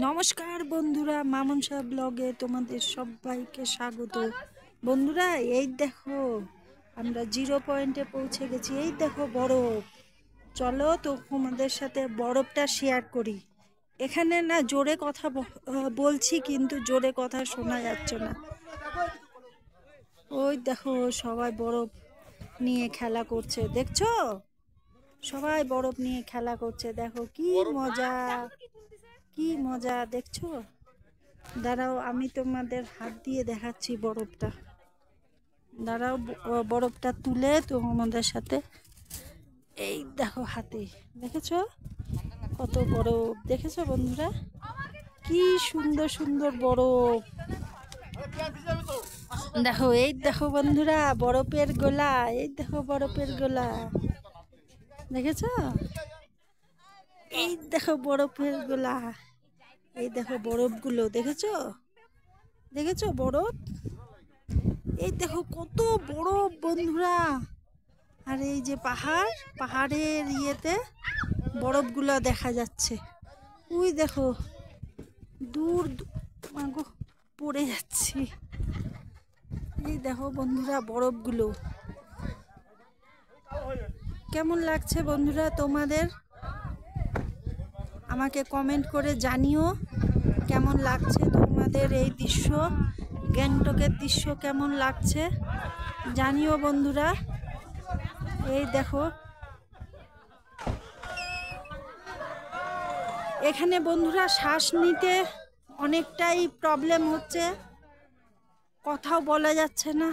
নমস্কার বন্ধুরা, মামুন সাহা ব্লগে তোমাদের সবাইকে স্বাগত। বন্ধুরা, এই দেখো আমরা জিরো পয়েন্টে পৌঁছে গেছি। এই দেখো বরফ। চলো তো তোমাদের সাথে বরফটা শেয়ার করি। এখানে না জোরে কথা বলছি, কিন্তু জোরে কথা শোনা যাচ্ছে না। ওই দেখো সবাই বরফ নিয়ে খেলা করছে, দেখছো? সবাই বরফ নিয়ে খেলা করছে, দেখো কি মজা, কি মজা দেখছো? দাঁড়াও, আমি তোমাদের হাত দিয়ে দেখাচ্ছি বরফটা। দাঁড়াও, বরফটা তুলে তোমাদের সাথে, এই দেখো হাতে, দেখেছো কত বরফ? দেখেছো বন্ধুরা, কি সুন্দর সুন্দর বরফ। দেখো, এই দেখো বন্ধুরা বরফের গোলা, এই দেখো বরফের গোলা, দেখেছো? এই দেখো বরফের গোলা, এই দেখো বরফগুলো, দেখেছো? দেখেছো বরফ? এই দেখো কত বরফ বন্ধুরা। আর এই যে পাহাড়, পাহাড়ের ইয়েতে বরফগুলো দেখা যাচ্ছে। ওই দেখো দূর মাগো, পড়ে যাচ্ছি। এই দেখো বন্ধুরা বরফগুলো, কেমন লাগছে বন্ধুরা তোমাদের? আমাকে কমেন্ট করে জানিও কেমন লাগছে তোমাদের এই দৃশ্য, গ্যাংটকের দৃশ্য কেমন লাগছে জানিও বন্ধুরা। এই দেখো এখানে বন্ধুরা শ্বাস নিতে অনেকটাই প্রবলেম হচ্ছে, কথাও বলা যাচ্ছে না,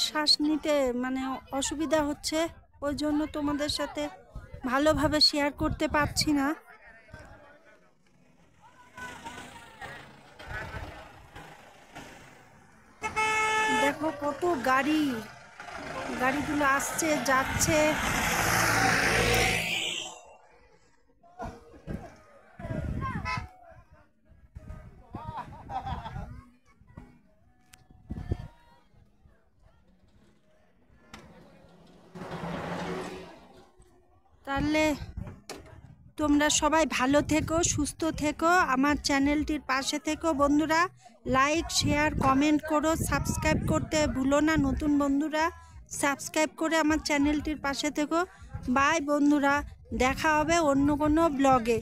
শ্বাস নিতে মানে অসুবিধা হচ্ছে। ওই জন্য তোমাদের সাথে ভালোভাবে শেয়ার করতে পারছি না। দেখো কত গাড়ি, গাড়িগুলো আসছে যাচ্ছে। তাহলে তোমরা সবাই ভালো থেকো, সুস্থ থেকো, আমার চ্যানেলটির পাশে থেকো বন্ধুরা। লাইক, শেয়ার, কমেন্ট করো, সাবস্ক্রাইব করতে ভুলো না। নতুন বন্ধুরা সাবস্ক্রাইব করে আমার চ্যানেলটির পাশে থেকো। বাই বন্ধুরা, দেখা হবে অন্য কোনো ব্লগে।